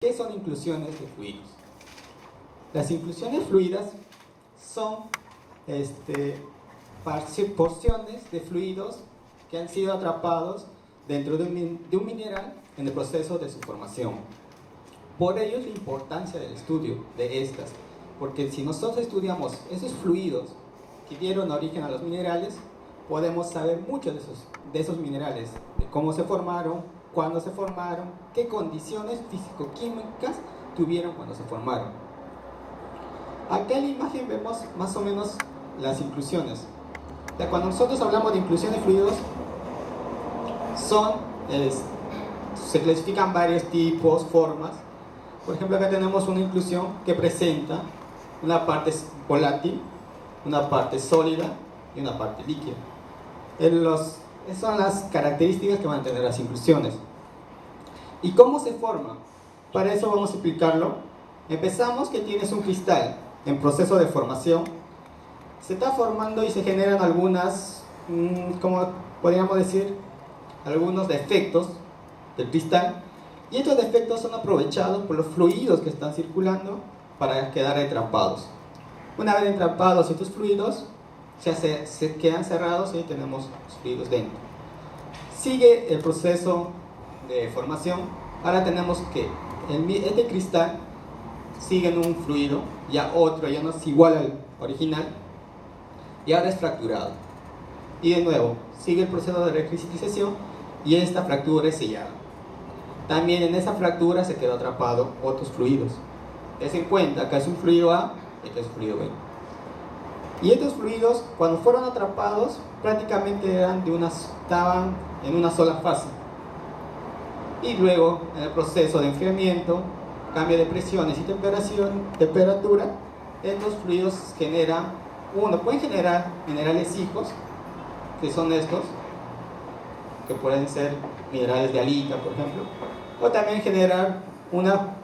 ¿qué son inclusiones de fluidos? Las inclusiones fluidas son porciones de fluidos que han sido atrapados dentro de un mineral en el proceso de su formación. Por ello es la importancia del estudio de estas, porque si nosotros estudiamos esos fluidos que dieron origen a los minerales, podemos saber mucho de esos minerales, de cómo se formaron, cuándo se formaron, qué condiciones físico-químicas tuvieron cuando se formaron. Acá en la imagen vemos más o menos las inclusiones. Cuando nosotros hablamos de inclusión de fluidos, se clasifican varios tipos, formas. Por ejemplo, acá tenemos una inclusión que presenta una parte volátil, una parte sólida y una parte líquida. Esas son las características que van a tener las inclusiones. ¿Y cómo se forma? Para eso vamos a explicarlo. Empezamos que tienes un cristal en proceso de formación. Se está formando y se generan algunas, como podríamos decir, algunos defectos del cristal, y estos defectos son aprovechados por los fluidos que están circulando para quedar atrapados. Una vez atrapados estos fluidos, se quedan cerrados y tenemos los fluidos dentro. Sigue el proceso de formación. Ahora tenemos que este cristal sigue en un fluido, ya otro, ya no es igual al original, y ahora es fracturado. Y de nuevo, sigue el proceso de recristalización y esta fractura es sellada. También en esa fractura se quedó atrapado otros fluidos. Ten en cuenta que es un fluido A y que es un fluido B. Y estos fluidos, cuando fueron atrapados, prácticamente estaban en una sola fase. Y luego, en el proceso de enfriamiento, cambio de presiones y temperatura, estos fluidos pueden generar minerales hijos, que son estos, que pueden ser minerales de alita, por ejemplo, o también generar una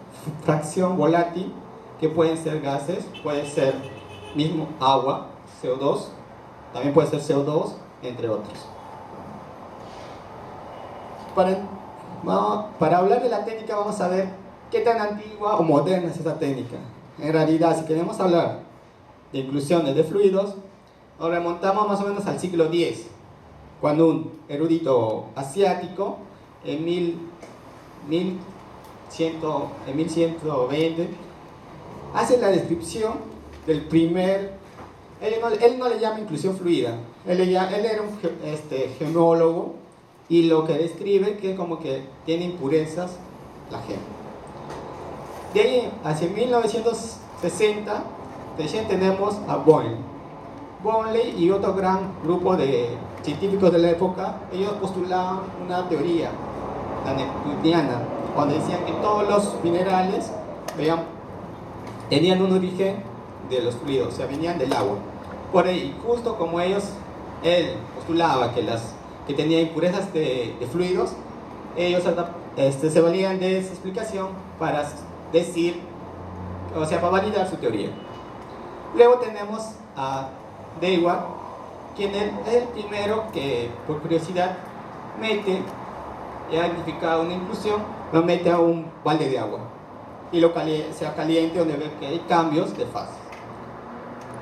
fracción volátil, que pueden ser gases, puede ser mismo agua, CO2, también puede ser CO2, entre otros. Para hablar de la técnica vamos a ver qué tan antigua o moderna es esta técnica. En realidad, si queremos hablar de inclusiones de fluidos, nos remontamos más o menos al siglo X, cuando un erudito asiático en 1120 hace la descripción del primer. Él no le llama inclusión fluida, él era un gemólogo, y lo que describe que como que tiene impurezas la gema. De ahí hacia 1960 recién tenemos a Bonney y otro gran grupo de científicos de la época. Ellos postulaban una teoría, la neptuniana, donde decían que todos los minerales tenían un origen de los fluidos, o sea, venían del agua. Por ahí, justo como él postulaba que tenía impurezas de fluidos, ellos se valían de esa explicación para decir, o sea, para validar su teoría. Luego tenemos a Dewar, quien es el primero que, por curiosidad, ha identificado una inclusión, lo mete a un balde de agua y se caliente, donde ve que hay cambios de fase.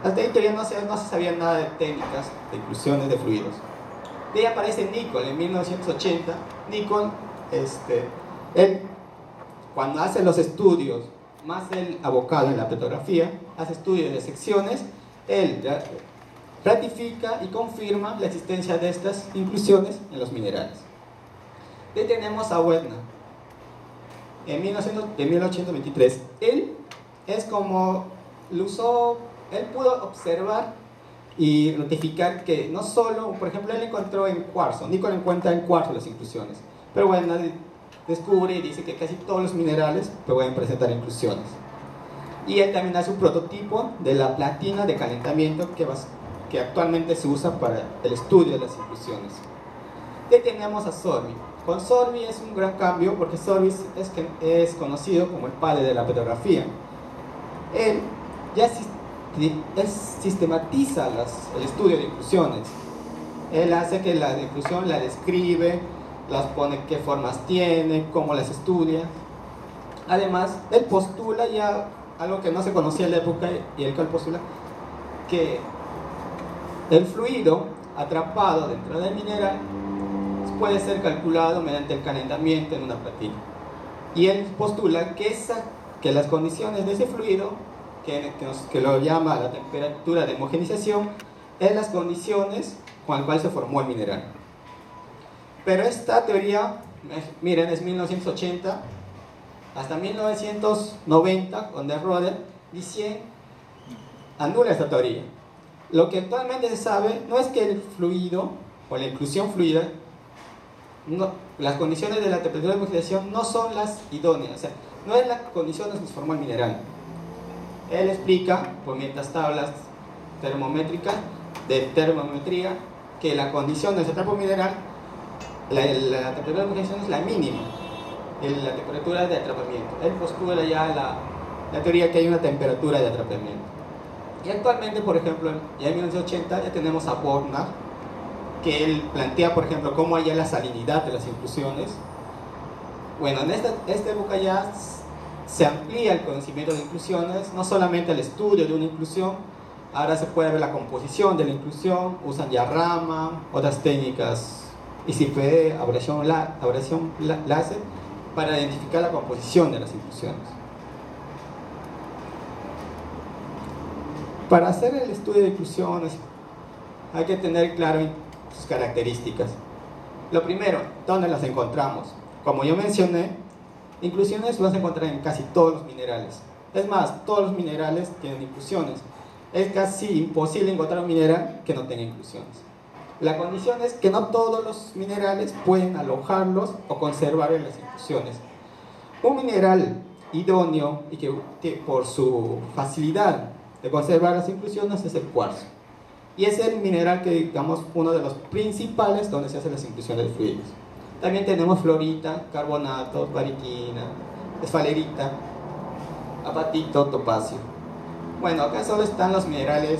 Hasta ahí todavía no se sabía nada de técnicas de inclusiones de fluidos. De ahí aparece Nicholl en 1980. Nicholl, él, cuando hace los estudios, más el abocado en la petrografía, hace estudios de secciones, él ratifica y confirma la existencia de estas inclusiones en los minerales. De ahí tenemos a Wedna, en 1823. Él pudo observar y notificar que no solo, por ejemplo, él encontró en cuarzo, Nicholl encuentra en cuarzo las inclusiones, pero bueno, descubre y dice que casi todos los minerales pueden presentar inclusiones. Y él también hace un prototipo de la platina de calentamiento que actualmente se usa para el estudio de las inclusiones. Y tenemos a Sorby. Con Sorby es un gran cambio, porque Sorby es conocido como el padre de la petrografía. Él sistematiza el estudio de inclusiones. Él hace que la inclusión la describe, las pone qué formas tiene, cómo las estudia. Además, él postula ya algo que no se conocía en la época, y él postula que el fluido atrapado dentro del mineral puede ser calculado mediante el calentamiento en una platina. Y él postula que las condiciones de ese fluido, que lo llama la temperatura de homogeneización, es las condiciones con las cuales se formó el mineral. Pero esta teoría, miren, es 1980 hasta 1990, donde Röder dice, anula esta teoría. Lo que actualmente se sabe no es que el fluido o la inclusión fluida, las condiciones de la temperatura de homogeneización no son las idóneas, o sea, no es la condición en que se formó el mineral. Él explica, por mientras tablas termométricas de termometría, que la condición del atrapo mineral, la temperatura de homogeneización es la mínima, la temperatura de atrapamiento. Él postula ya la teoría que hay una temperatura de atrapamiento. Y actualmente, por ejemplo, ya en 1980 ya tenemos a Borna, que él plantea, por ejemplo, cómo hay la salinidad de las inclusiones. Bueno, en esta época ya se amplía el conocimiento de inclusiones, no solamente el estudio de una inclusión, ahora se puede ver la composición de la inclusión, usan ya Raman, otras técnicas, ICP, abrasión láser, para identificar la composición de las inclusiones. Para hacer el estudio de inclusiones hay que tener claro sus características. Lo primero, ¿dónde las encontramos? Como yo mencioné, inclusiones vas a encontrar en casi todos los minerales. Es más, todos los minerales tienen inclusiones. Es casi imposible encontrar un mineral que no tenga inclusiones. La condición es que no todos los minerales pueden alojarlos o conservar las inclusiones. Un mineral idóneo y que por su facilidad de conservar las inclusiones es el cuarzo. Y es el mineral que, digamos, uno de los principales donde se hacen las inclusiones de fluidos. También tenemos fluorita, carbonato, baritina, esfalerita, apatito, topacio. Bueno, acá solo están los minerales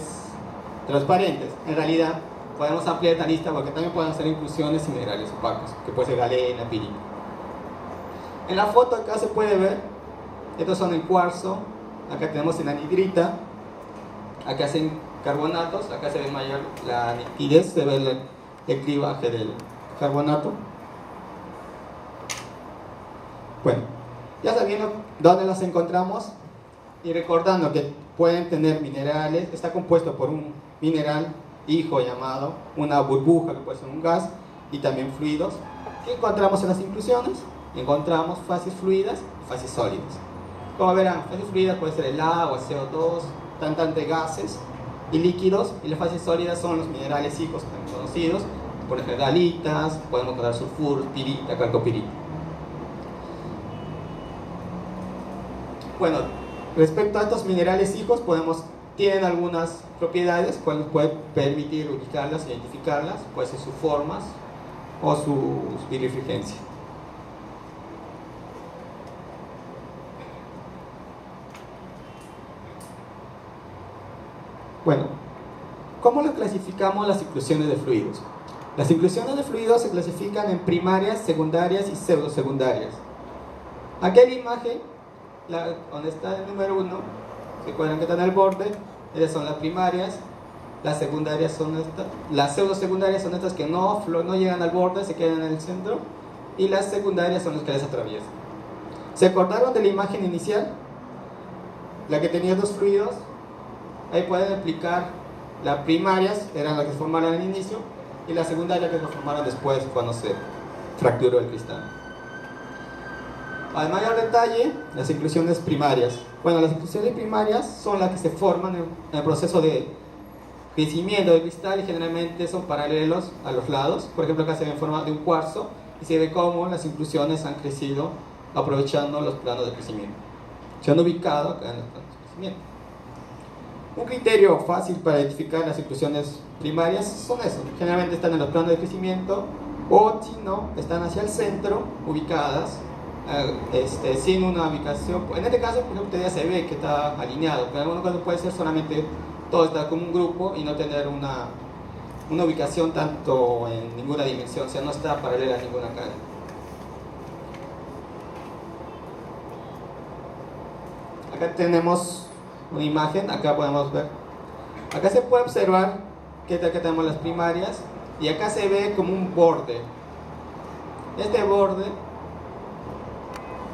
transparentes. En realidad, podemos ampliar esta lista porque también pueden hacer inclusiones y minerales opacos, que puede ser galena, pirita. En la foto acá se puede ver, estos son el cuarzo, acá tenemos el anhidrita, acá hacen carbonatos, acá se ve mayor la nitidez, se ve el clivaje del carbonato. Bueno, ya sabiendo dónde los encontramos y recordando que pueden tener minerales, está compuesto por un mineral hijo llamado, una burbuja que puede ser un gas, y también fluidos. ¿Qué encontramos en las inclusiones? Encontramos fases fluidas y fases sólidas. Como verán, fases fluidas puede ser el agua, CO2, tantos gases y líquidos, y las fases sólidas son los minerales hijos también conocidos, por ejemplo galitas, podemos encontrar sulfuro, pirita, calcopirita. Bueno, respecto a estos minerales hijos, tienen algunas propiedades que nos pueden permitir ubicarlas, identificarlas, puede ser sus formas o su birefringencia. Bueno, ¿cómo las clasificamos las inclusiones de fluidos? Las inclusiones de fluidos se clasifican en primarias, secundarias y pseudosecundarias. Aquí hay la imagen, donde está el número 1, ¿se acuerdan que está en el borde? Esas son las primarias, las secundarias son estas, las pseudosecundarias son estas que no llegan al borde, se quedan en el centro, y las secundarias son las que les atraviesan. ¿Se acordaron de la imagen inicial? La que tenía dos fluidos. Ahí pueden explicar, las primarias eran las que se formaron al inicio y las secundarias que se formaron después cuando se fracturó el cristal. Al mayor detalle, las inclusiones primarias. Bueno, las inclusiones primarias son las que se forman en el proceso de crecimiento del cristal y generalmente son paralelos a los lados. Por ejemplo, acá se ve en forma de un cuarzo y se ve cómo las inclusiones han crecido aprovechando los planos de crecimiento. Se han ubicado acá en los planos de crecimiento. Un criterio fácil para identificar las inclusiones primarias son eso. Generalmente están en los planos de crecimiento o, si no, están hacia el centro, ubicadas, sin una ubicación. En este caso, por ejemplo, ya se ve que está alineado, pero en algunos casos puede ser solamente todo está como un grupo y no tener una ubicación tanto en ninguna dimensión, o sea, no está paralela a ninguna cadena. Acá tenemos una imagen, acá podemos ver. Acá se puede observar que acá tenemos las primarias y acá se ve como un borde. Este borde,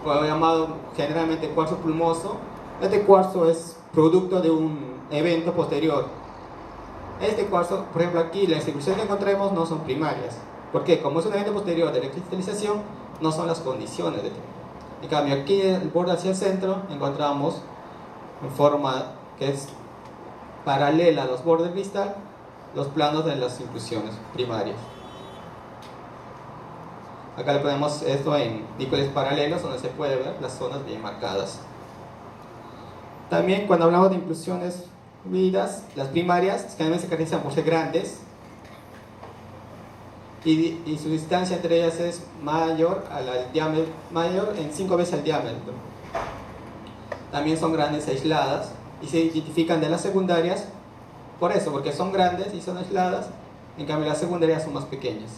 llamado generalmente cuarzo plumoso, este cuarzo es producto de un evento posterior. Este cuarzo, por ejemplo aquí, las inclusiones que encontramos no son primarias. ¿Por qué? Como es un evento posterior de la cristalización, no son las condiciones de tiempo. En cambio aquí, el borde hacia el centro, encontramos en forma que es paralela a los bordes del cristal, los planos de las inclusiones primarias. Acá le ponemos esto en níqueles paralelos, donde se puede ver las zonas bien marcadas. También cuando hablamos de inclusiones fluidas, las primarias generalmente se caracterizan por ser grandes y su distancia entre ellas es mayor al diámetro, mayor en 5 veces el diámetro. También son grandes aisladas y se identifican de las secundarias por eso, porque son grandes y son aisladas, en cambio las secundarias son más pequeñas.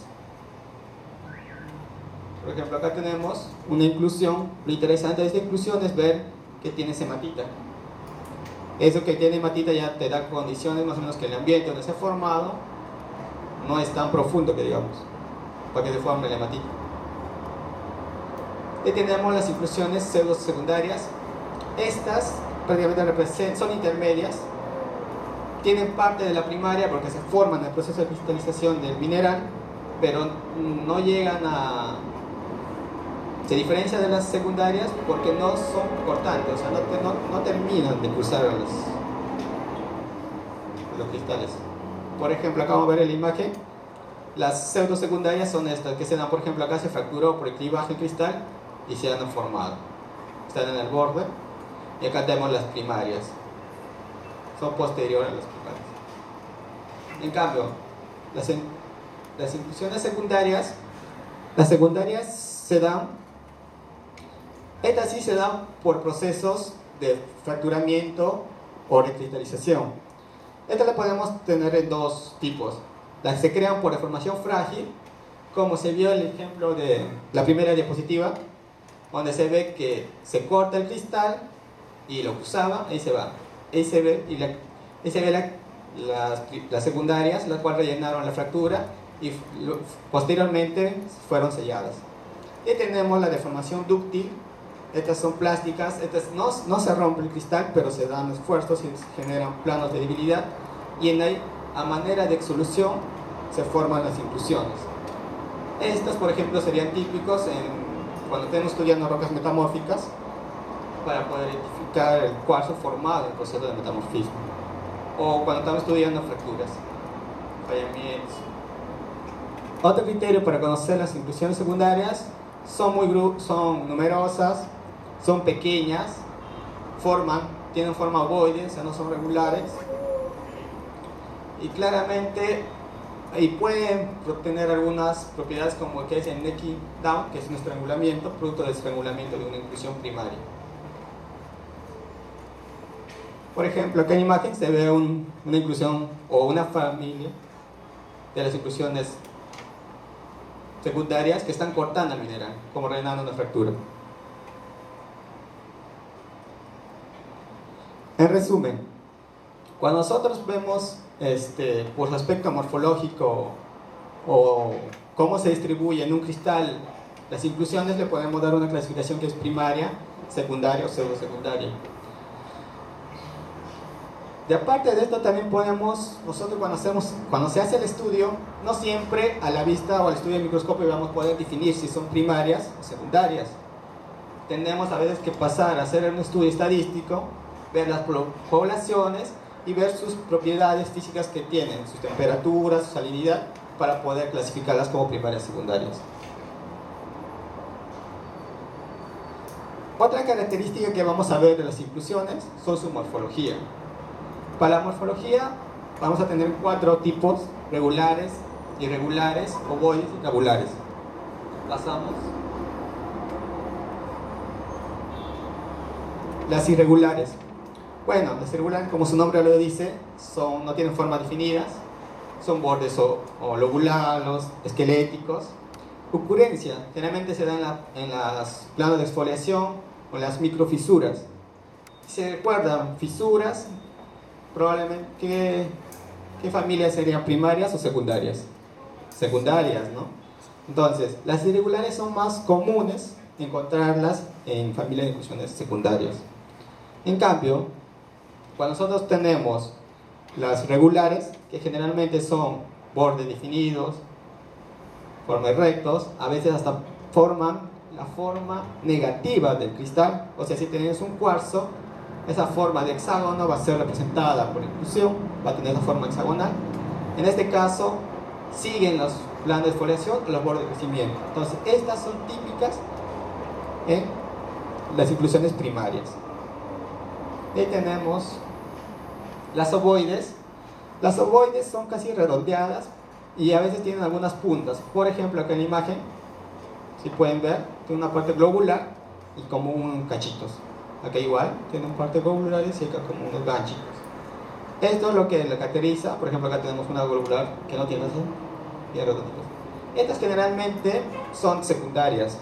Por ejemplo, acá tenemos una inclusión. Lo interesante de esta inclusión es ver que tiene hematita. Eso que tiene hematita ya te da condiciones más o menos que el ambiente donde se ha formado no es tan profundo que digamos, para que se forme la hematita. Y tenemos las inclusiones pseudo-secundarias. Estas prácticamente son intermedias, tienen parte de la primaria porque se forman en el proceso de cristalización del mineral, pero no llegan a... Se diferencia de las secundarias porque no son cortantes, o sea, no terminan de cruzar los cristales. Por ejemplo, acá vamos a ver en la imagen, las pseudosecundarias son estas, que se dan, por ejemplo, acá se fracturó por el clivaje del cristal y se han formado. Están en el borde, y acá tenemos las primarias. Son posteriores a las primarias. En cambio, las inclusiones secundarias, las secundarias se dan, estas sí se dan por procesos de fracturamiento o recristalización. Estas las podemos tener en dos tipos. Las que se crean por deformación frágil, como se vio en el ejemplo de la primera diapositiva, donde se ve que se corta el cristal y lo cruzaba, ahí se va. Ahí se ve, las secundarias, las cuales rellenaron la fractura y posteriormente fueron selladas. Y tenemos la deformación dúctil. Estas son plásticas, estas no se rompe el cristal, pero se dan esfuerzos y se generan planos de debilidad, y en ahí, a manera de exolución, se forman las inclusiones. Estos, por ejemplo, serían típicos cuando estemos estudiando rocas metamórficas, para poder identificar el cuarzo formado en el proceso de metamorfismo, o cuando estamos estudiando fracturas, fallamientos. Otro criterio para conocer las inclusiones secundarias: son numerosas, son pequeñas, tienen forma ovoide, o sea, no son regulares, y claramente y pueden obtener algunas propiedades como que es el necking down, que es un estrangulamiento, producto del estrangulamiento de una inclusión primaria. Por ejemplo, acá en la imagen se ve una inclusión o una familia de las inclusiones secundarias que están cortando el mineral, como rellenando una fractura. En resumen, cuando nosotros vemos por su aspecto morfológico o cómo se distribuye en un cristal las inclusiones, le podemos dar una clasificación que es primaria, secundaria o pseudosecundaria. Y aparte de esto también podemos, nosotros cuando se hace el estudio, no siempre a la vista o al estudio del microscopio vamos a poder definir si son primarias o secundarias. Tenemos a veces que pasar a hacer un estudio estadístico, ver las poblaciones y ver sus propiedades físicas que tienen, sus temperaturas, su salinidad, para poder clasificarlas como primarias y secundarias. Otra característica que vamos a ver de las inclusiones son su morfología. Para la morfología vamos a tener 4 tipos: regulares, irregulares, ovoides y tabulares. Pasamos. Las irregulares. Bueno, las irregulares, como su nombre lo dice, no tienen formas definidas, son bordes o lobulados, esqueléticos. Ocurrencia, generalmente se da en los planos de exfoliación o en las microfisuras. Si se recuerdan, fisuras, probablemente, ¿qué familias serían primarias o secundarias? Secundarias, ¿no? Entonces, las irregulares son más comunes encontrarlas en familias de inclusiones secundarias. En cambio, cuando nosotros tenemos las regulares, que generalmente son bordes definidos, formas rectos, a veces hasta forman la forma negativa del cristal. O sea, si tenemos un cuarzo, esa forma de hexágono va a ser representada por inclusión, va a tener esa forma hexagonal. En este caso, siguen los planos de foliación o los bordes de crecimiento. Entonces, estas son típicas en las inclusiones primarias. Ahí tenemos las ovoides. Las ovoides son casi redondeadas y a veces tienen algunas puntas. Por ejemplo, acá en la imagen, si pueden ver, tiene una parte globular y como un cachitos. Acá igual, tiene una parte globulares y acá como unos ganchitos. Esto es lo que le caracteriza. Por ejemplo, acá tenemos una globular que no tiene así, y redonditos. Estas generalmente son secundarias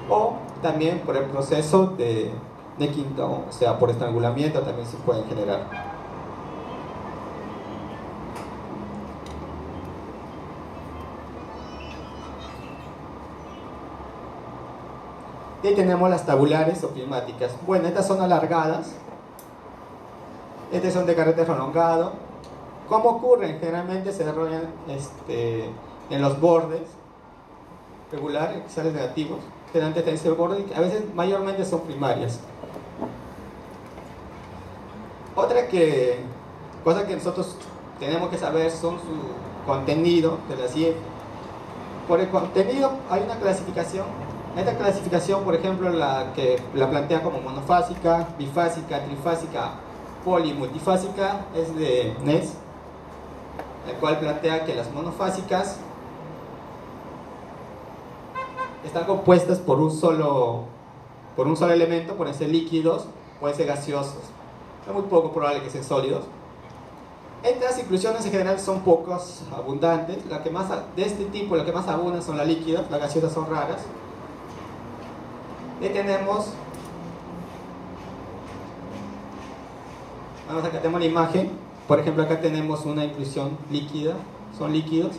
o también por el proceso de quinto, o sea, por estrangulamiento también se pueden generar. Y tenemos las tabulares o prismáticas. Bueno, estas son alargadas. Estas son de carácter prolongado. ¿Cómo ocurren? Generalmente se desarrollan en los bordes regulares, sales negativos. Generalmente tenés el borde, a veces mayormente son primarias. Otra cosa que nosotros tenemos que saber son su contenido de la CIEF. Por el contenido hay una clasificación. Esta clasificación, por ejemplo, la plantea como monofásica, bifásica, trifásica, poli y multifásica, es de NES, el cual plantea que las monofásicas están compuestas por un solo elemento, pueden ser líquidos, pueden ser gaseosos. Es muy poco probable que sean sólidos. Estas inclusiones en general son pocos abundantes. De este tipo, las que más abundan son las líquidas, las gaseosas son raras. Y tenemos, vamos, acá tenemos la imagen. Por ejemplo, acá tenemos una inclusión líquida, son líquidos.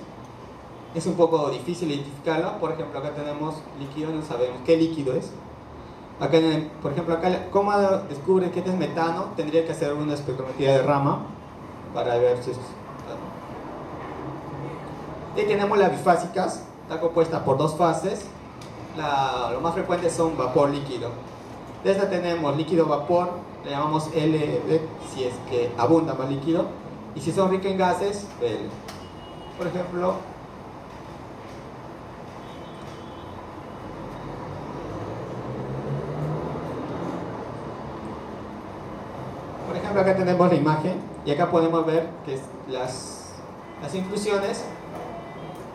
Es un poco difícil identificarlo. Por ejemplo, acá tenemos líquido, no sabemos qué líquido es. Acá, por ejemplo, acá, ¿cómo descubre que este es metano? Tendría que hacer una espectrometría de rama para ver si es. Y tenemos las bifásicas, está compuesta por dos fases. Lo más frecuente son vapor líquido. De esta tenemos líquido vapor, le llamamos LB si es que abunda más líquido, y si son ricos en gases, BL. Por ejemplo, acá tenemos la imagen y acá podemos ver que las inclusiones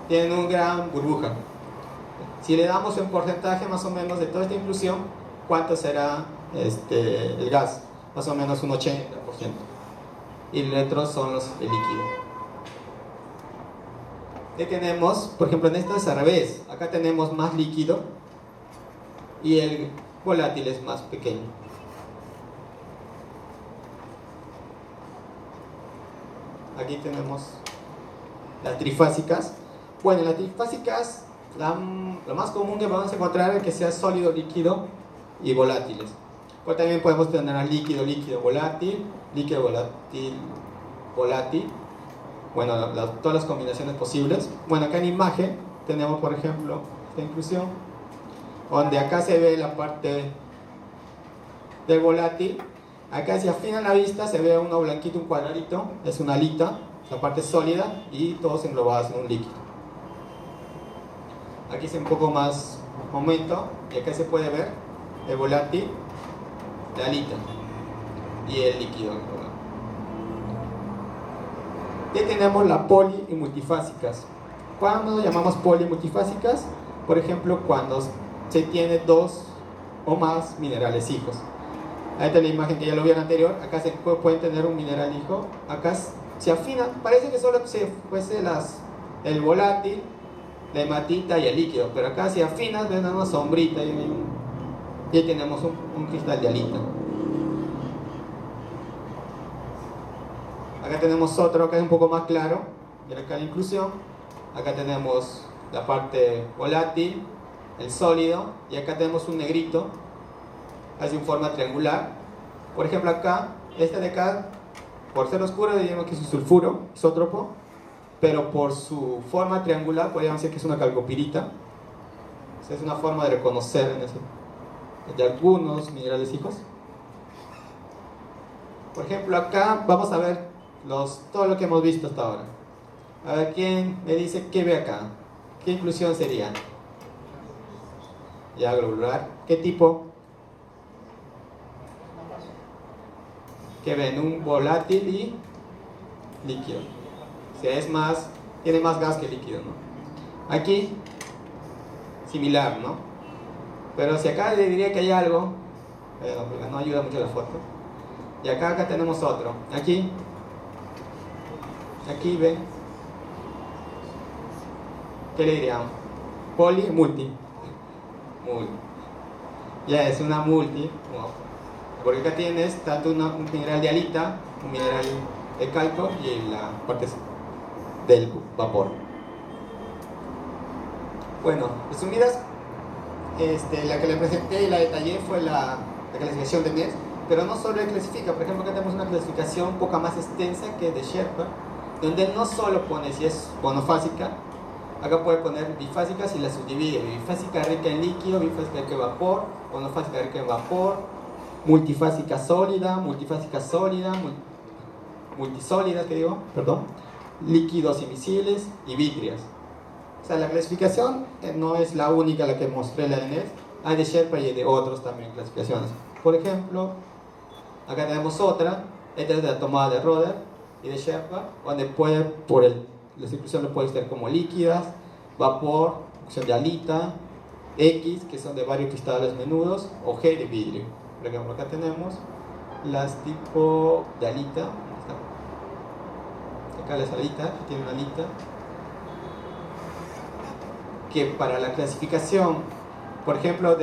tienen un gran burbuja. Si le damos un porcentaje más o menos de toda esta inclusión, ¿cuánto será el gas? Más o menos un 80%. Y el otro son el líquido. ¿Qué tenemos? Por ejemplo, en esto es al revés. Acá tenemos más líquido y el volátil es más pequeño. Aquí tenemos las trifásicas. Bueno, las trifásicas, lo más común que vamos a encontrar es que sea sólido, líquido y volátiles. Pero también podemos tener líquido, líquido, volátil, líquido, volátil, volátil. Bueno, todas las combinaciones posibles. Bueno, acá en imagen tenemos, por ejemplo, esta inclusión, donde acá se ve la parte del volátil. Acá si afinan la vista se ve uno blanquito, un cuadradito, es una alita, la parte sólida y todos englobados en un líquido. Aquí es un poco más aumento y acá se puede ver el volátil, la alita y el líquido. Y tenemos la poli y multifásicas. ¿Cuándo llamamos poli y multifásicas? Por ejemplo, cuando se tiene dos o más minerales hijos. Ahí está la imagen que ya lo vieron anterior. Acá se pueden tener un mineral hijo. Acá se afina, parece que solo se fuese el volátil, la hematita y el líquido, pero acá si afinas ven una sombrita y ahí tenemos un cristal de alita. Acá tenemos otro que es un poco más claro, y acá la inclusión. Acá tenemos la parte volátil, el sólido, y acá tenemos un negrito, así en forma triangular. Por ejemplo acá, este de acá, por ser oscuro diríamos que es un sulfuro isótropo, pero por su forma triangular podríamos decir que es una calcopirita. O sea, es una forma de reconocer de algunos minerales hijos. Por ejemplo acá vamos a ver todo lo que hemos visto hasta ahora. A ver, ¿quién me dice qué ve acá? ¿Qué inclusión sería? Ya, globular. ¿Qué tipo? ¿Qué ven? Un volátil y líquido. O sea, tiene más gas que líquido, ¿no? Aquí, similar, ¿no? Pero si acá le diría que hay algo, no ayuda mucho la foto. Y acá tenemos otro. Aquí ven. ¿Qué le diríamos? Poli, multi. Ya es una multi. Porque acá tienes tanto un mineral de halita, un mineral de calco y la parte del vapor. Bueno, resumidas, la que le presenté y la detallé fue la clasificación de NES, pero no solo clasifica. Por ejemplo, acá tenemos una clasificación un poco más extensa que de Sherpa, donde no solo pone si es monofásica, acá puede poner bifásicas y la subdivide: bifásica rica en líquido, bifásica rica en vapor, monofásica rica en vapor, multifásica sólida, multisólidas, líquidos invisibles y vítreas. O sea, la clasificación no es la única la que mostré en la NES, hay de Sherpa y de otros también clasificaciones. Por ejemplo, acá tenemos otra, esta es de la tomada de Roder y de Sherpa, donde la inclusión lo puede ser como líquidas, vapor, inclusión de halita, X, que son de varios cristales menudos, o G de vidrio. Por ejemplo, acá tenemos las tipo de halita. Acá las alitas, que tiene una alita, que para la clasificación, por ejemplo,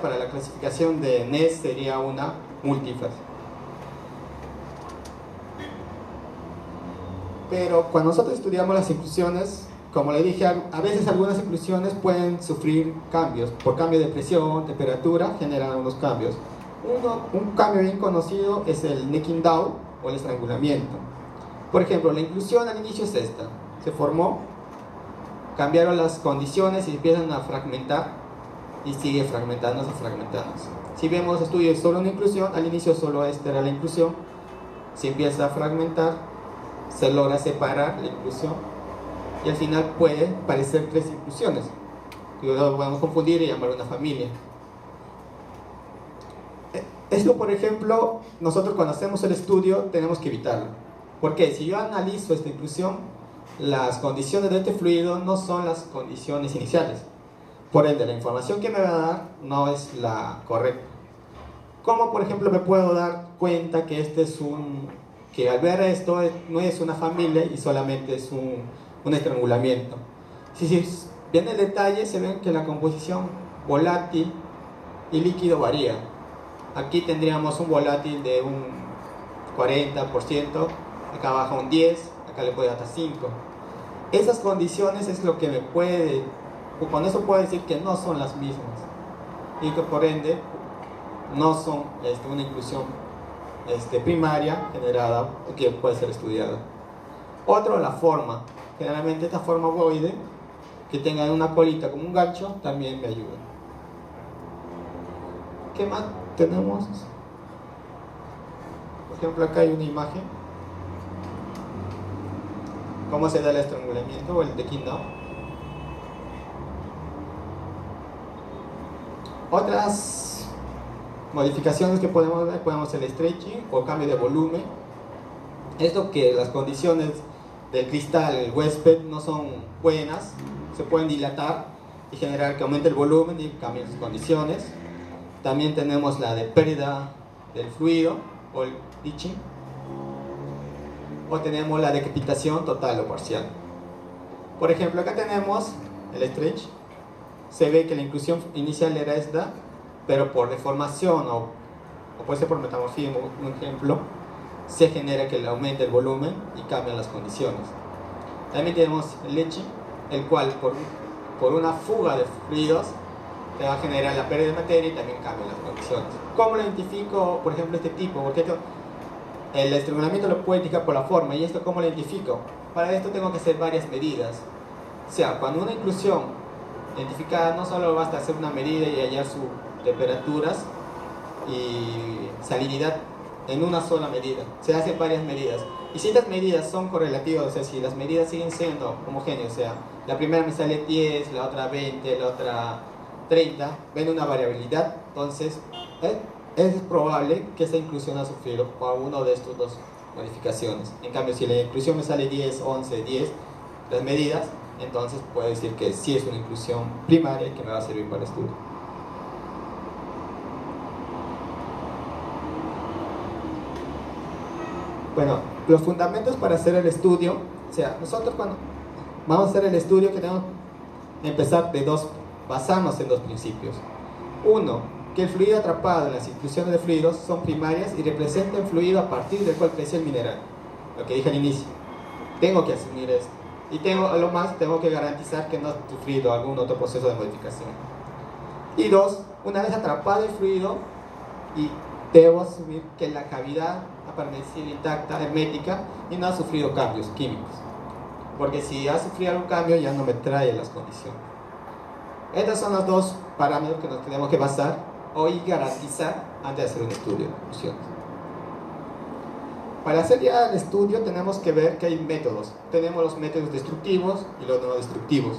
para la clasificación de NES sería una multifase. Pero cuando nosotros estudiamos las inclusiones, como le dije, a veces algunas inclusiones pueden sufrir cambios. Por cambio de presión, temperatura, generan unos cambios. Un cambio bien conocido es el necking down o el estrangulamiento. Por ejemplo, la inclusión al inicio es esta. Se formó, cambiaron las condiciones y empiezan a fragmentar y sigue fragmentándose. Si vemos estudios sobre una inclusión, al inicio solo esta era la inclusión. Se empieza a fragmentar, se logra separar la inclusión y al final puede parecer 3 inclusiones. Lo podemos confundir y llamar una familia. Esto, por ejemplo, nosotros cuando hacemos el estudio tenemos que evitarlo. Porque si yo analizo esta inclusión, las condiciones de este fluido no son las condiciones iniciales. Por ende, la información que me va a dar no es la correcta. ¿Cómo, por ejemplo, me puedo dar cuenta que que al ver esto no es una familia y solamente es un estrangulamiento? Si bien el detalle, se ven que la composición volátil y líquido varía. Aquí tendríamos un volátil de un 40%, acá baja un 10%, acá le puede dar hasta 5%. Esas condiciones es lo que con eso puedo decir que no son las mismas y que por ende no son una inclusión primaria generada o que puede ser estudiada. Otro, la forma. Generalmente esta forma ovoide, que tenga una colita como un gancho, también me ayuda. ¿Qué más tenemos? Por ejemplo, acá hay una imagen. ¿Cómo se da el estrangulamiento o el necking down? Otras modificaciones que podemos ver, podemos hacer el stretching o cambio de volumen. Esto que las condiciones del cristal, el huésped, no son buenas, se pueden dilatar y generar que aumente el volumen y cambien sus condiciones. También tenemos la de pérdida del fluido o el leaching, o tenemos la decapitación total o parcial. Por ejemplo, acá tenemos el stretch. Se ve que la inclusión inicial era esta, pero por deformación o puede ser por metamorfismo, un ejemplo, se genera que aumente el volumen y cambian las condiciones. También tenemos el leaching, el cual por una fuga de fluidos te va a generar la pérdida de materia y también cambian las condiciones. ¿Cómo lo identifico, por ejemplo, este tipo? Porque el estrangulamiento lo puedo indicar por la forma. ¿Y esto cómo lo identifico? Para esto tengo que hacer varias medidas. O sea, cuando una inclusión identificada, no solo basta hacer una medida y hallar sus temperaturas y salinidad en una sola medida. Se hacen varias medidas. Y si estas medidas son correlativas, o sea, si las medidas siguen siendo homogéneas, o sea, la primera me sale 10, la otra 20, la otra 30, ven una variabilidad, entonces es probable que esa inclusión ha sufrido por uno de estos dos modificaciones. En cambio, si la inclusión me sale 10, 11, 10, las medidas, entonces puedo decir que sí es una inclusión primaria y que me va a servir para el estudio. Bueno, los fundamentos para hacer el estudio, o sea, nosotros cuando vamos a hacer el estudio tenemos que empezar basarnos en dos principios. Uno, que el fluido atrapado en las inclusiones de fluidos son primarias y representan fluido a partir del cual crece el mineral. Lo que dije al inicio. Tengo que asumir esto. Y tengo que garantizar que no ha sufrido algún otro proceso de modificación. Y dos, una vez atrapado el fluido, y debo asumir que la cavidad ha permanecido intacta, hermética, y no ha sufrido cambios químicos. Porque si ha sufrido algún cambio, ya no me trae las condiciones. Estos son los dos parámetros que nos tenemos que basar y garantizar antes de hacer un estudio de inclusiones. Para hacer ya el estudio tenemos que ver que hay métodos. Tenemos los métodos destructivos y los no destructivos.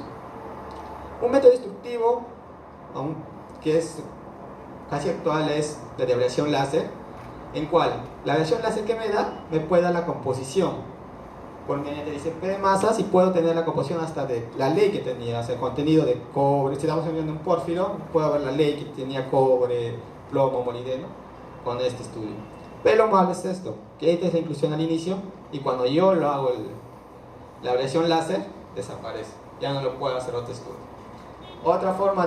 Un método destructivo, que es casi actual, es la de abrasión láser, en cual la abrasión láser que me puede dar la composición por mediante discrepante de masas, y puedo tener la composición hasta de la ley que tenía, o sea, el contenido de cobre. Si estamos viendo un pórfido, puedo ver la ley que tenía cobre, plomo, molibdeno con este estudio. Pero lo malo es esto, que esta es la inclusión al inicio, y cuando yo lo hago la abrasión láser, desaparece, ya no lo puedo hacer otro estudio. Otra forma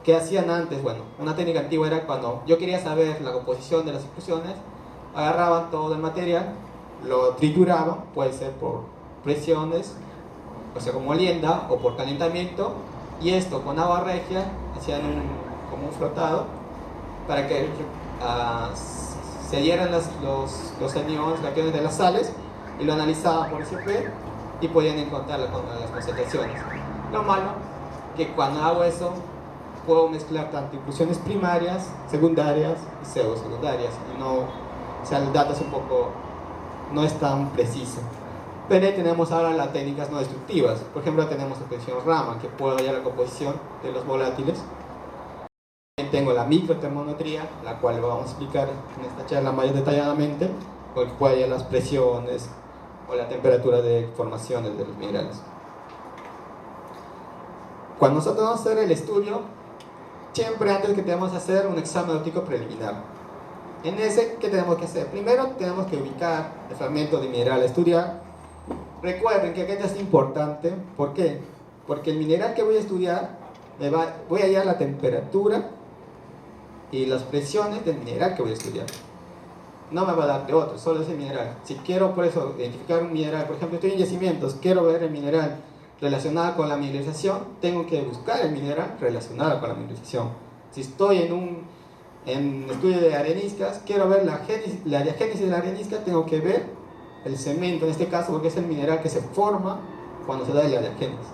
que hacían antes, bueno, una técnica antigua era cuando yo quería saber la composición de las inclusiones, agarraban todo el material, lo trituraban, puede ser por presiones, o sea, como molienda, o por calentamiento, y esto con agua regia hacían como un flotado para que se adhieran los aniones, las iones de las sales, y lo analizaban por SP y podían encontrar las concentraciones. Lo malo que cuando hago eso puedo mezclar tanto inclusiones primarias, secundarias y pseudo-secundarias, y no, o sea, el dato no es tan preciso. Pero ahí tenemos ahora las técnicas no destructivas. Por ejemplo, tenemos la presión Raman, que puedo hallar la composición de los volátiles. También tengo la microtermometría, la cual vamos a explicar en esta charla más detalladamente, porque puedo hallar las presiones o la temperatura de formaciones de los minerales. Cuando nosotros vamos a hacer el estudio, siempre antes que tenemos que hacer un examen óptico preliminar. En ese, ¿qué tenemos que hacer? Primero tenemos que ubicar el fragmento de mineral a estudiar. Recuerden que esto es importante. ¿Por qué? Porque el mineral que voy a estudiar, voy a hallar la temperatura y las presiones del mineral que voy a estudiar. No me va a dar de otro, solo ese mineral. Si quiero, por eso, identificar un mineral, por ejemplo, estoy en yacimientos, quiero ver el mineral relacionado con la mineralización, tengo que buscar el mineral relacionado con la mineralización. Si estoy en estudio de areniscas, quiero ver la diagénesis de la arenisca, tengo que ver el cemento en este caso, porque es el mineral que se forma cuando se da la diagénesis.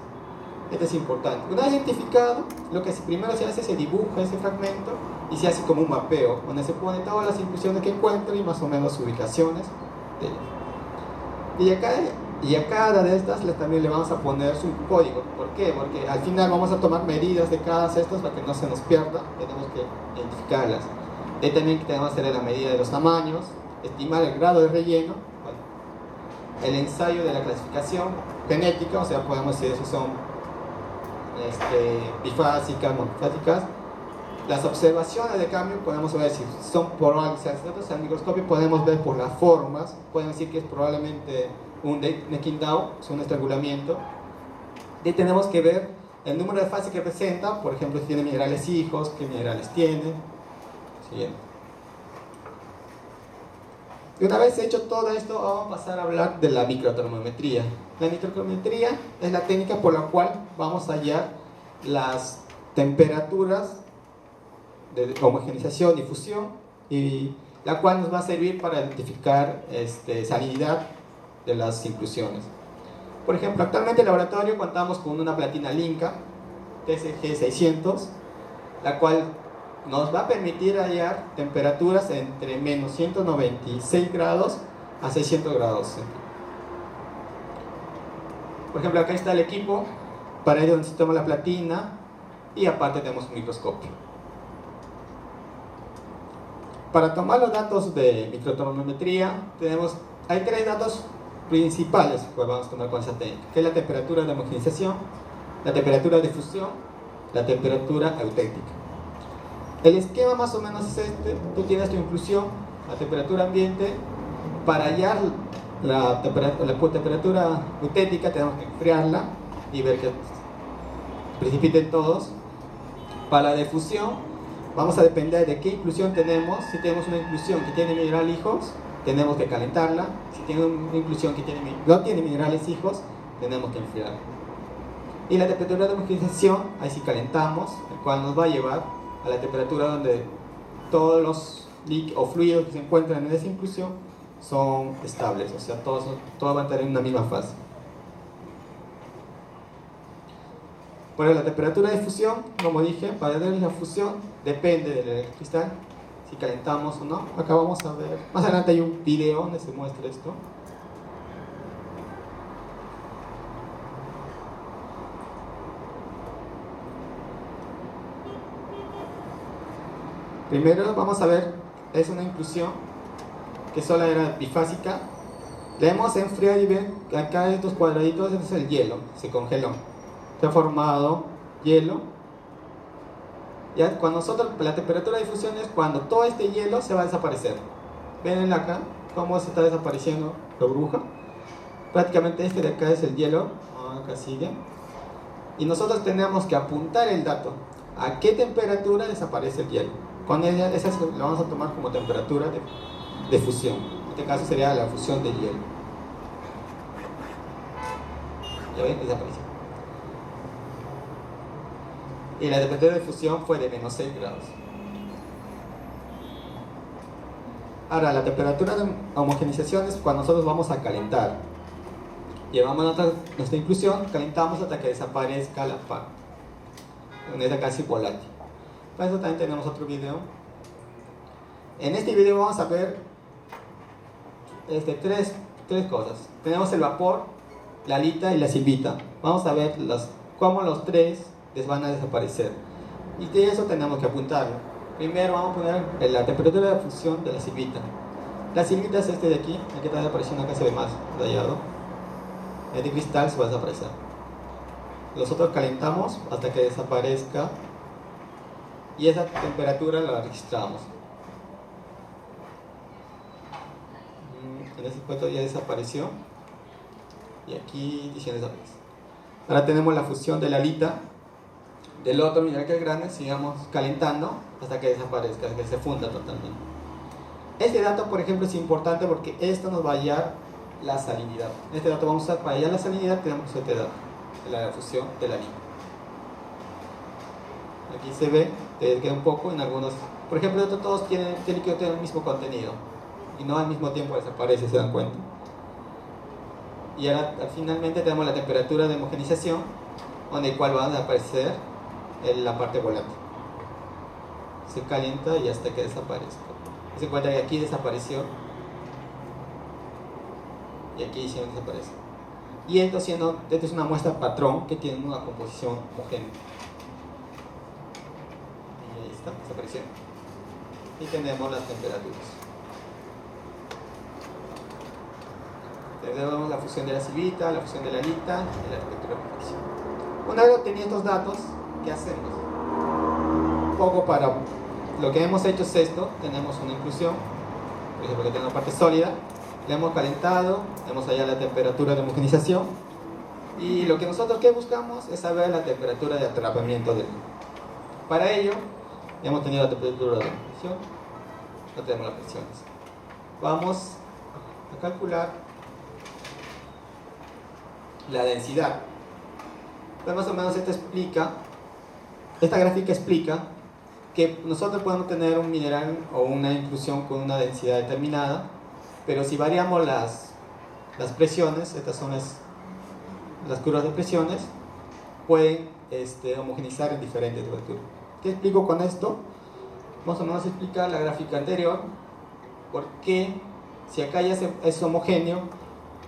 Esto es importante. Una vez identificado, lo que primero se hace, se dibuja ese fragmento y se hace como un mapeo, donde se ponen todas las inclusiones que encuentro y más o menos ubicaciones de ellas. Y a cada de estas también le vamos a poner su código. ¿Por qué? Porque al final vamos a tomar medidas de cada de estas para que no se nos pierda. Tenemos que identificarlas. Y también tenemos que hacer la medida de los tamaños, estimar el grado de relleno, el ensayo de la clasificación genética, o sea, podemos decir si son bifásicas, monofásicas. Las observaciones de cambio podemos ver si son polarizantes. Nosotros al microscopio podemos ver por las formas, podemos decir que es probablemente un necking down, es un estrangulamiento. Y tenemos que ver el número de fases que presenta, por ejemplo, si tiene minerales hijos, qué minerales tiene. Siguiente. Y una vez hecho todo esto, vamos a pasar a hablar de la microtermometría. La microtermometría es la técnica por la cual vamos a hallar las temperaturas de homogeneización y fusión, y la cual nos va a servir para identificar salinidad de las inclusiones. Por ejemplo, actualmente en el laboratorio contamos con una platina Linka TSG 600, la cual nos va a permitir hallar temperaturas entre menos 196 grados a 600 grados. Por ejemplo, acá está el equipo, para ello necesitamos la platina y aparte tenemos un microscopio. Para tomar los datos de microtermometría, hay tres datos principales que vamos a tomar con esa técnica, que es la temperatura de homogeneización, la temperatura de fusión, la temperatura auténtica. El esquema más o menos es este: tú tienes tu inclusión, la temperatura ambiente. Para hallar la temperatura auténtica tenemos que enfriarla y ver que precipiten todos. Para la de fusión vamos a depender de qué inclusión tenemos. Si tenemos una inclusión que tiene mineral hijos, tenemos que calentarla. Si tiene una inclusión que no tiene minerales hijos, tenemos que enfriarla. Y la temperatura de homogeneización, ahí sí calentamos, el cual nos va a llevar a la temperatura donde todos los líquidos o fluidos que se encuentran en esa inclusión son estables, o sea, todos van a estar en una misma fase. Bueno, la temperatura de fusión, como dije, para ver la fusión depende del cristal, si calentamos o no. Acá vamos a ver, más adelante hay un video donde se muestra esto. Primero vamos a ver, es una inclusión que solo era bifásica. La hemos enfriado y ven que acá estos cuadraditos, este es el hielo, se congeló. Se ha formado hielo. Ya cuando la temperatura de fusión es cuando todo este hielo se va a desaparecer. Ven acá cómo se está desapareciendo la burbuja. Prácticamente este de acá es el hielo. Acá sigue. Y nosotros tenemos que apuntar el dato a qué temperatura desaparece el hielo. Con ella, esa la vamos a tomar como temperatura de fusión. En este caso sería la fusión de hielo. Ya ven, desapareció. Y la temperatura de fusión fue de menos 6 grados. Ahora, la temperatura de homogeneización es cuando nosotros vamos a calentar. Llevamos nuestra inclusión, calentamos hasta que desaparezca la parte. En esta casi volátil. Para eso también tenemos otro video. En este video vamos a ver tres cosas. Tenemos el vapor, la halita y la silvita. Vamos a ver cómo los tres les van a desaparecer. Y de eso tenemos que apuntarlo. Primero vamos a poner la temperatura de fusión de la silvita. La silvita es este de aquí, el que está desapareciendo acá se ve más rayado. El de cristal se va a desaparecer. Nosotros calentamos hasta que desaparezca. Y esa temperatura la registramos. En ese punto ya desapareció. Y aquí dice desapareció. Ahora tenemos la fusión de la halita. Del otro mineral que es grande, sigamos calentando hasta que desaparezca, hasta que se funda totalmente. Este dato, por ejemplo, es importante porque esto nos va a hallar la salinidad. Este dato vamos a usar para hallar la salinidad, tenemos este dato, de la fusión de la halita. Aquí se ve, te queda un poco en algunos. Por ejemplo, todos tienen líquido, tienen el mismo contenido y no al mismo tiempo desaparece, se dan cuenta. Y ahora finalmente tenemos la temperatura de homogeneización, donde igual va a aparecer la parte volátil. Se calienta y hasta que desaparezca. Se encuentra que aquí desapareció y aquí sí desaparece. Y esto es una muestra patrón que tiene una composición homogénea. Desapareció. Y tenemos las temperaturas. Tenemos la fusión de la silvita, la fusión de la halita y la temperatura de fusión. Una vez obtenido estos datos, ¿qué hacemos? Un poco para lo que hemos hecho es esto. Tenemos una inclusión, por ejemplo, que tiene una parte sólida, la hemos calentado, hemos hallado la temperatura de homogeneización y lo que nosotros buscamos es saber la temperatura de atrapamiento del líquido. Para ello hemos tenido la temperatura de fusión, no tenemos las presiones. Vamos a calcular la densidad. Pues más o menos esta gráfica explica que nosotros podemos tener un mineral o una inclusión con una densidad determinada, pero si variamos las presiones, estas son las curvas de presiones, pueden homogeneizar en diferentes temperaturas. ¿Qué explico con esto? Más o menos explicar la gráfica anterior, por qué, si acá ya es homogéneo,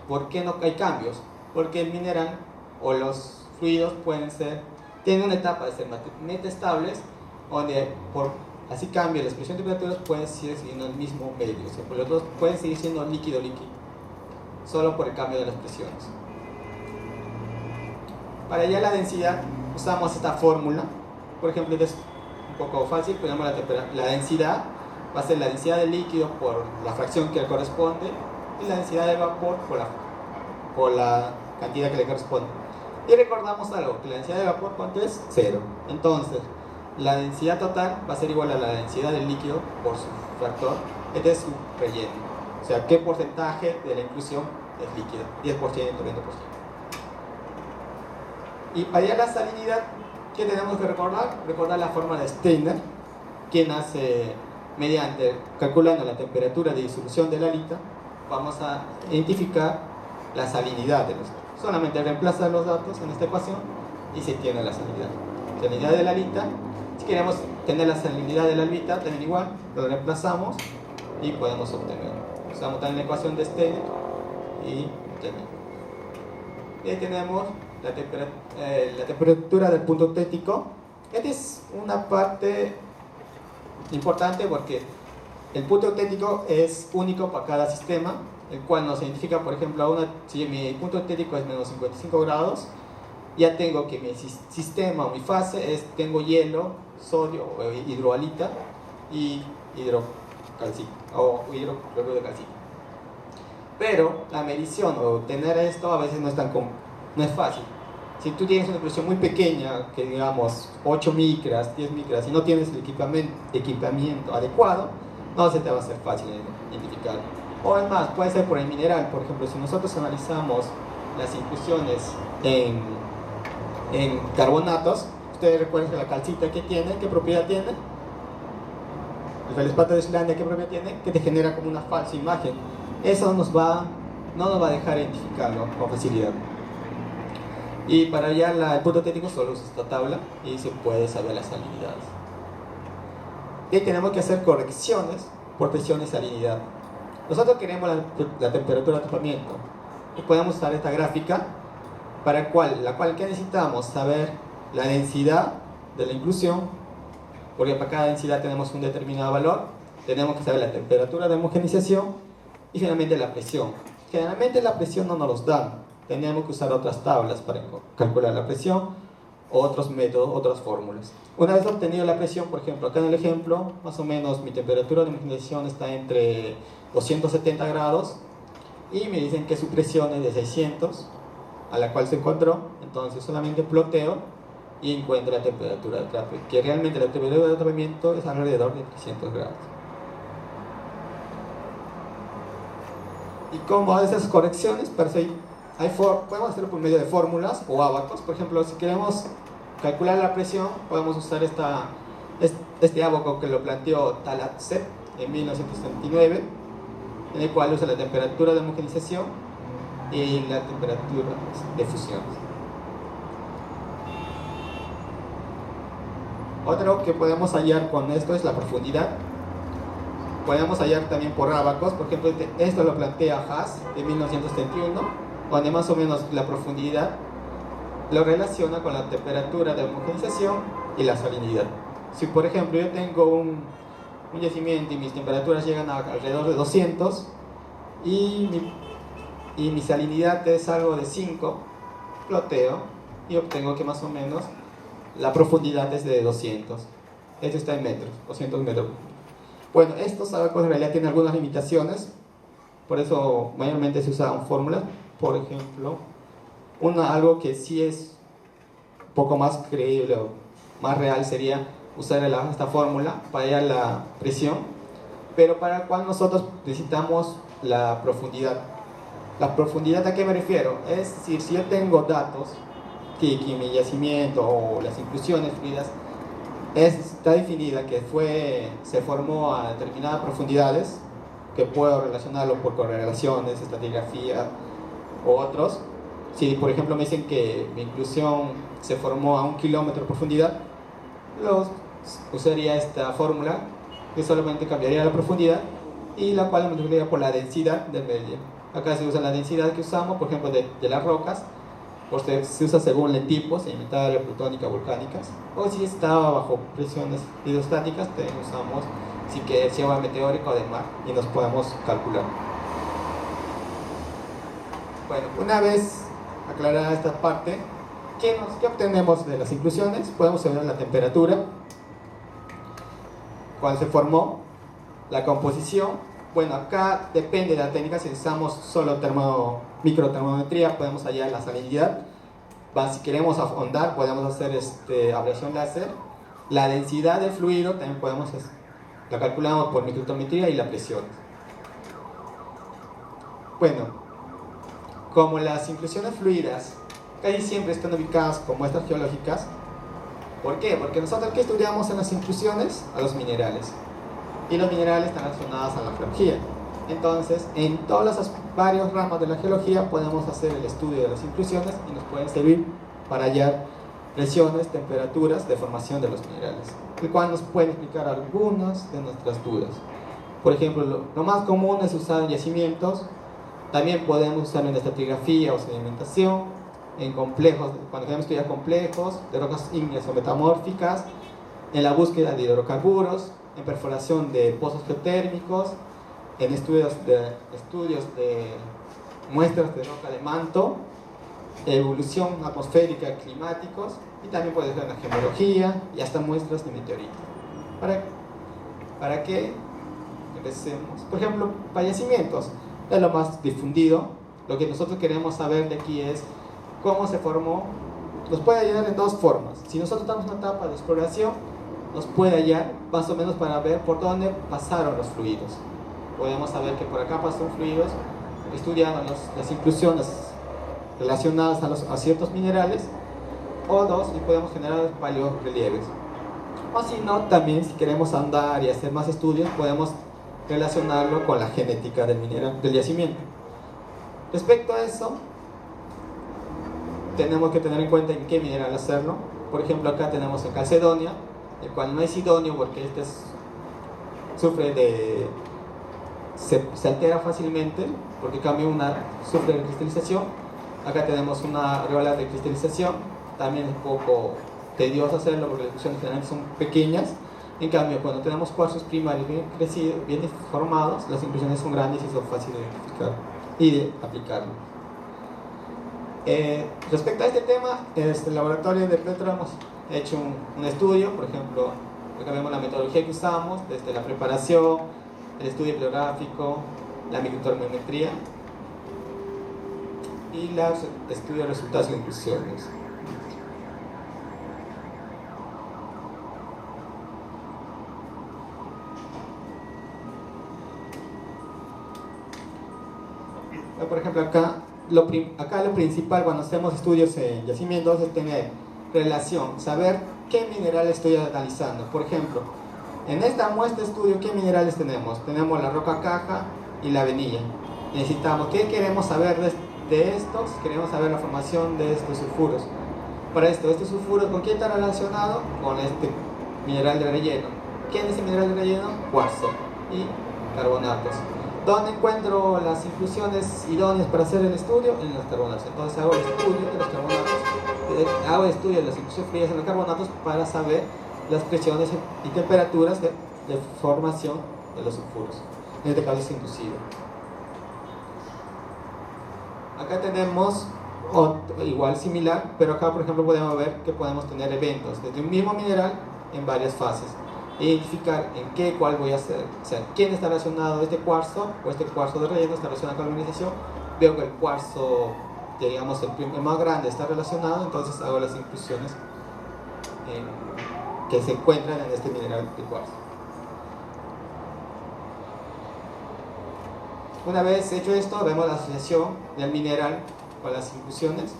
por qué no hay cambios, porque el mineral o los fluidos tienen una etapa de ser metaestables, donde por así cambia la expresión de temperaturas, pueden seguir siguiendo el mismo medio, o sea, por los dos pueden seguir siendo líquido, solo por el cambio de las presiones. Para hallar la densidad usamos esta fórmula. Por ejemplo, es un poco fácil, ponemos la densidad, va a ser la densidad del líquido por la fracción que le corresponde, y la densidad del vapor por la cantidad que le corresponde. Y recordamos algo, que la densidad del vapor, ¿cuánto es? 0. Entonces, la densidad total va a ser igual a la densidad del líquido por su factor, este es su relleno. O sea, ¿qué porcentaje de la inclusión es líquido? 10%, 20%. Y para hallar la salinidad, ¿qué tenemos que recordar? Recordar la fórmula de Steiner, que nace calculando la temperatura de disolución del halita, vamos a identificar la salinidad de los datos. Solamente reemplazar los datos en esta ecuación y se tiene la salinidad. Salinidad del halita, si queremos tener la salinidad del halita, también igual, lo reemplazamos y podemos obtenerlo. Usamos también la ecuación de Steiner y obtenemos. Y ahí tenemos la temperatura del punto crítico. Esta es una parte importante porque el punto crítico es único para cada sistema, el cual nos identifica, por ejemplo, si mi punto crítico es menos 55 grados, ya tengo que mi sistema o mi fase tengo hielo, sodio o hidrohalita y hidrocalcito o hidrocloruro de calcito. Pero la medición o obtener esto a veces no es fácil. Si tú tienes una presión muy pequeña, que digamos 8 micras, 10 micras, y no tienes el equipamiento adecuado, no se te va a hacer fácil identificar. O además, puede ser por el mineral. Por ejemplo, si nosotros analizamos las inclusiones en carbonatos, ustedes recuerdan que la calcita, ¿qué propiedad tiene? El feldespato de Islandia, ¿qué propiedad tiene? Que te genera como una falsa imagen. Eso no nos va a dejar identificarlo con facilidad. Y para hallar el punto crítico solo usa esta tabla y se puede saber las salinidades. Y tenemos que hacer correcciones por presión y salinidad. Nosotros queremos la temperatura de tratamiento y podemos usar esta gráfica para la cual ¿qué necesitamos? Saber la densidad de la inclusión, porque para cada densidad tenemos un determinado valor. Tenemos que saber la temperatura de homogenización y finalmente la presión. Generalmente la presión no nos los dan, tenemos que usar otras tablas para calcular la presión, otros métodos, otras fórmulas. Una vez obtenido la presión, por ejemplo, acá en el ejemplo, más o menos mi temperatura de homogenización está entre 270 grados y me dicen que su presión es de 600, a la cual se encontró. Entonces solamente ploteo y encuentro la temperatura de tratamiento, que realmente la temperatura de tratamiento es alrededor de 300 grados. Y como esas correcciones, podemos hacerlo por medio de fórmulas o ábacos. Por ejemplo, si queremos calcular la presión, podemos usar este ábaco que lo planteó Talat Sepp en 1979, en el cual usa la temperatura de homogenización y la temperatura de fusión. Otro que podemos hallar con esto es la profundidad. Podemos hallar también por ábacos. Por ejemplo, esto lo plantea Haas de 1971, donde más o menos la profundidad lo relaciona con la temperatura de homogenización y la salinidad. Si por ejemplo yo tengo un yacimiento y mis temperaturas llegan a alrededor de 200 y mi salinidad es algo de 5, ploteo y obtengo que más o menos la profundidad es de 200. Esto está en metros, 200 metros. Bueno, estos ábacos en realidad tienen algunas limitaciones, por eso mayormente se usan fórmulas. Por ejemplo, algo que sí es un poco más creíble o más real sería usar esta fórmula para hallar la presión, pero para la cual nosotros necesitamos la profundidad. ¿La profundidad a qué me refiero? Es decir, si yo tengo datos que mi yacimiento o las inclusiones fluidas está definida que se formó a determinadas profundidades, que puedo relacionarlo por correlaciones, estratigrafía o otros. Si por ejemplo me dicen que mi inclusión se formó a 1 kilómetro de profundidad, usaría esta fórmula que solamente cambiaría la profundidad y la cual multiplicaría por la densidad del medio. Acá se usa la densidad que usamos, por ejemplo, de las rocas, se usa según el tipo, sedimentaria, plutónica, volcánicas, o si estaba bajo presiones hidrostáticas, también usamos si agua meteórica o de mar y nos podemos calcular. Bueno, una vez aclarada esta parte, ¿qué obtenemos de las inclusiones? Podemos saber la temperatura, cuando se formó, la composición. Bueno, acá depende de la técnica. Si usamos solo microtermometría, podemos hallar la salinidad. Si queremos ahondar, podemos hacer ablación láser. La densidad del fluido también la calculamos por microtermometría y la presión. Bueno, como las inclusiones fluidas casi siempre están ubicadas con muestras geológicas, ¿por qué? Porque nosotros, ¿qué estudiamos en las inclusiones? A los minerales. Y los minerales están relacionados a la geología. Entonces, en todas las varias ramas de la geología podemos hacer el estudio de las inclusiones y nos pueden servir para hallar presiones, temperaturas de formación de los minerales, el cual nos puede explicar algunas de nuestras dudas. Por ejemplo, lo más común es usar en yacimientos. También podemos usarlo en estratigrafía o sedimentación, en complejos, cuando queremos estudiar complejos de rocas ígneas o metamórficas, en la búsqueda de hidrocarburos, en perforación de pozos geotérmicos, en estudios de muestras de roca de manto, evolución atmosférica, climáticos, y también puede ser en la geología y hasta muestras de meteoritos. ¿Para qué? Empecemos. Por ejemplo, para yacimientos es lo más difundido. Lo que nosotros queremos saber de aquí es cómo se formó. Nos puede ayudar en dos formas. Si nosotros estamos en una etapa de exploración, nos puede hallar más o menos para ver por dónde pasaron los fluidos. Podemos saber que por acá pasaron fluidos, estudiando las inclusiones relacionadas a ciertos minerales, o dos, y podemos generar paleorrelieves. O si no, también si queremos andar y hacer más estudios, podemos relacionarlo con la genética del yacimiento. Respecto a eso, tenemos que tener en cuenta en qué mineral hacerlo. Por ejemplo, acá tenemos el calcedonia, el cual no es idóneo porque se altera fácilmente porque sufre de cristalización. Acá tenemos una areola de cristalización, también es un poco tedioso hacerlo porque las inclusiones generalmente son pequeñas. En cambio, cuando tenemos cuarzos primarios bien crecidos, bien formados, las inclusiones son grandes y son fáciles de identificar y de aplicarlo. Respecto a este tema, en el laboratorio de Petro hemos hecho un estudio. Por ejemplo, acá vemos la metodología que usamos, desde la preparación, el estudio bibliográfico, la microtermometría y el estudio de resultados de inclusiones. Por ejemplo, acá lo principal cuando hacemos estudios en yacimientos es tener relación, saber qué mineral estoy analizando. Por ejemplo, en esta muestra de estudio, ¿qué minerales tenemos? Tenemos la roca caja y la avenilla. Necesitamos, ¿qué queremos saber de estos? Queremos saber la formación de estos sulfuros. Para esto, este sulfuro, ¿con quién está relacionado? Con este mineral de relleno. ¿Quién es ese mineral de relleno? Cuarzo y carbonatos. ¿Dónde encuentro las inclusiones idóneas para hacer el estudio? En los carbonatos. Entonces hago el estudio de los carbonatos, hago el estudio de las inclusiones frías en los carbonatos para saber las presiones y temperaturas de formación de los sulfuros. En este caso es inducido. Acá tenemos igual similar, pero acá por ejemplo podemos ver que podemos tener eventos desde un mismo mineral en varias fases. Identificar cuál voy a hacer, o sea, quién está relacionado, este cuarzo o este cuarzo de relleno está relacionado con la organización. Veo que el cuarzo, digamos el más grande, está relacionado, entonces hago las inclusiones que se encuentran en este mineral de cuarzo. Una vez hecho esto, vemos la asociación del mineral con las inclusiones.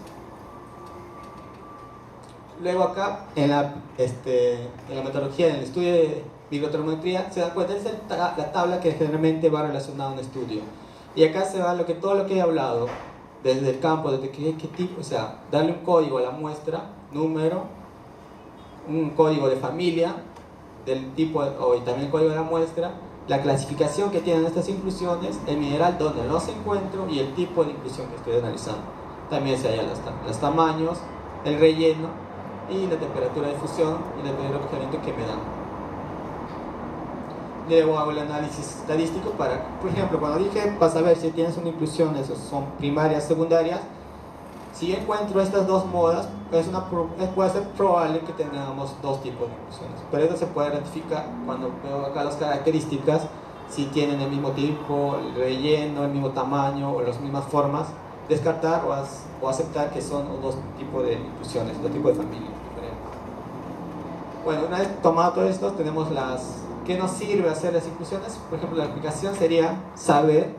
Luego acá, en la metodología, en el estudio de bibliotermometría, se dan cuenta, esta es la tabla que generalmente va relacionada a un estudio. Y acá se va todo lo que he hablado, desde el campo, desde qué tipo, o sea, darle un código a la muestra, número, un código de familia, del tipo, y también el código de la muestra, la clasificación que tienen estas inclusiones, el mineral donde los encuentro y el tipo de inclusión que estoy analizando. También se hallan los tamaños, el relleno y la temperatura de fusión y el refrigeramiento que me dan. Luego hago el análisis estadístico para, por ejemplo, cuando dije vas a ver si tienes una inclusión, esos son primarias, secundarias. Si encuentro estas dos modas, puede ser probable que tengamos dos tipos de inclusiones. Pero eso se puede rectificar cuando veo acá las características, si tienen el mismo tipo, el relleno, el mismo tamaño o las mismas formas, descartar o aceptar que son dos tipos de inclusiones, dos tipos de familias diferentes. Bueno, una vez tomado todo esto, tenemos ¿qué nos sirve hacer las inclusiones? Por ejemplo, la aplicación sería saber,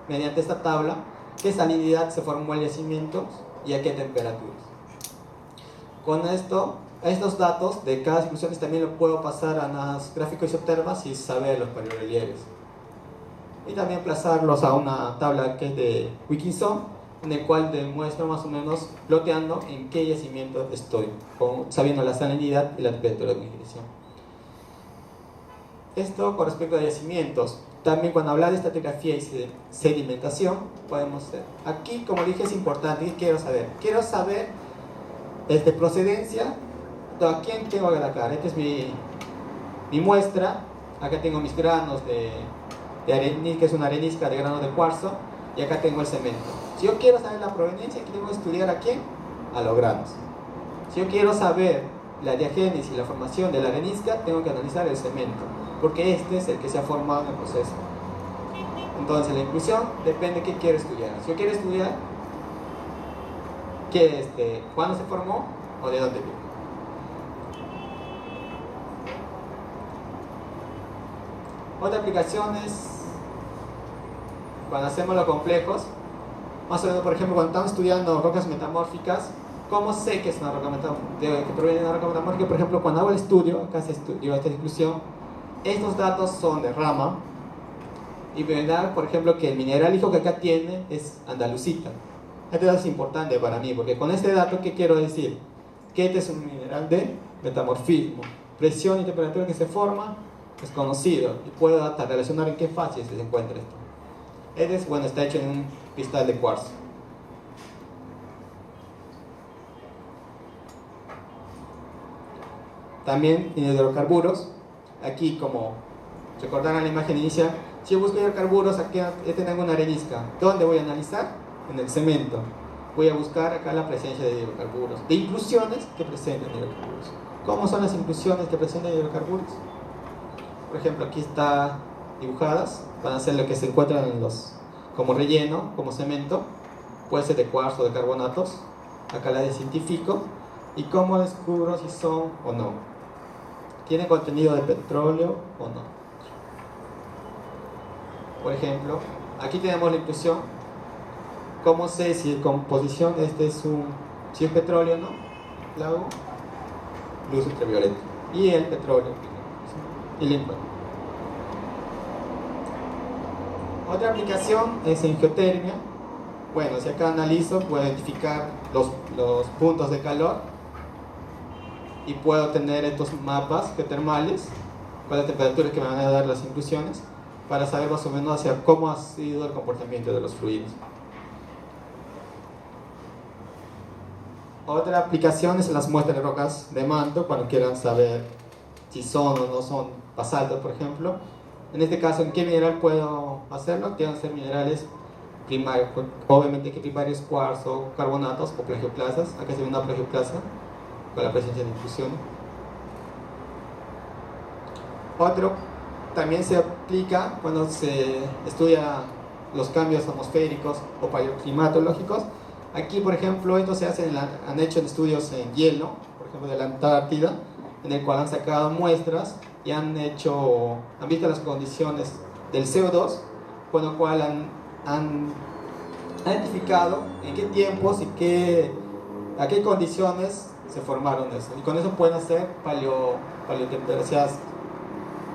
mediante esta tabla, qué salinidad se formó el yacimiento y a qué temperaturas. Con estos datos de cada inclusión también lo puedo pasar a unos gráficos isótermas y saber los paleorrelieves. Y también plazarlos a una tabla que es de Wikinson, en el cual demuestro más o menos ploteando en qué yacimiento estoy, sabiendo la salinidad y la temperatura de ignición. Esto con respecto a yacimientos. También cuando habla de estratigrafía y sedimentación, podemos ver. Aquí, como dije, es importante. ¿Qué quiero saber? Quiero saber procedencia. ¿A quién tengo que atacar? Esta es mi muestra. Acá tengo mis granos de arenisca, que es una arenisca de grano de cuarzo. Y acá tengo el cemento. Si yo quiero saber la proveniencia, ¿qué tengo que estudiar a quién? A los granos. Si yo quiero saber la diagénesis y la formación de la arenisca, tengo que analizar el cemento, porque este es el que se ha formado en el proceso. Entonces la inclusión depende de qué quiero estudiar. Si yo quiero estudiar cuándo se formó o de dónde viene. Otra aplicación es cuando hacemos los complejos. Más o menos, por ejemplo, cuando estamos estudiando rocas metamórficas, ¿cómo sé que es una roca que proviene de una roca metamórfica? Por ejemplo, cuando hago el estudio, acá se estudió esta inclusión, estos datos son de rama y me da, por ejemplo, que el mineral hijo que acá tiene es andalucita. Este dato es importante para mí, porque con este dato, ¿qué quiero decir? Que este es un mineral de metamorfismo. Presión y temperatura que se forma es conocido y puedo hasta relacionar en qué fase se encuentra esto. Este está hecho en un cristal de cuarzo. También en hidrocarburos. Aquí, como recordarán la imagen inicial, si yo busco hidrocarburos, aquí tengo una arenisca. ¿Dónde voy a analizar? En el cemento. Voy a buscar acá la presencia de hidrocarburos, de inclusiones que presentan hidrocarburos. ¿Cómo son las inclusiones que presentan hidrocarburos? Por ejemplo, aquí están dibujadas, van a ser lo que se encuentran como relleno, como cemento. Puede ser de cuarzo o de carbonatos. Acá la desintifico. ¿Y cómo descubro si son o no? ¿Tiene contenido de petróleo o no? Por ejemplo, aquí tenemos la inclusión. ¿Cómo sé si la composición si es petróleo o no? La hago luz ultravioleta. Y el petróleo. Y la encuentro. Otra aplicación es en geotermia. Bueno, si acá analizo, puedo identificar los puntos de calor y puedo tener estos mapas geotermales con las temperaturas que me van a dar las inclusiones para saber más o menos hacia cómo ha sido el comportamiento de los fluidos. Otra aplicación es en las muestras de rocas de manto, cuando quieran saber si son o no son basaltos, por ejemplo. En este caso, ¿en qué mineral puedo hacerlo? Tienen que ser minerales primarios, obviamente que primarios cuarzo, carbonatos o plagioclasas. Acá se ve una plagioclasa con la presencia de inclusión. Otro también se aplica cuando se estudia los cambios atmosféricos o paleoclimatológicos. Aquí, por ejemplo, esto han hecho estudios en hielo, por ejemplo, de la Antártida, en el cual han sacado muestras y han visto las condiciones del CO2 con lo cual han identificado en qué tiempos y a qué condiciones se formaron eso. Y con eso pueden hacer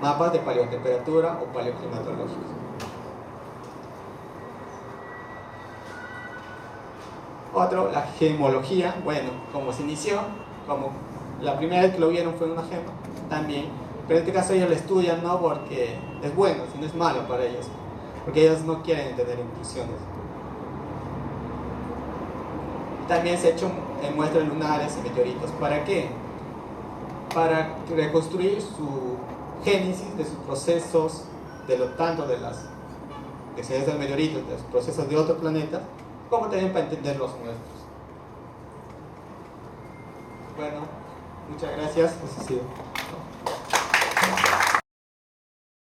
mapas de paleotemperatura o paleoclimatológicos. Otro, la gemología. Bueno, como se inició, como la primera vez que lo vieron fue una gema, también. Pero en este caso ellos lo estudian no porque es bueno, sino es malo para ellos. Porque ellos no quieren tener intrusiones. También se han hecho muestras lunares y meteoritos. ¿Para qué? Para reconstruir su génesis de sus procesos, tanto de las decisiones del meteorito, de los procesos de otros planetas, como también para entender los nuestros. Bueno, muchas gracias. Eso ha sido.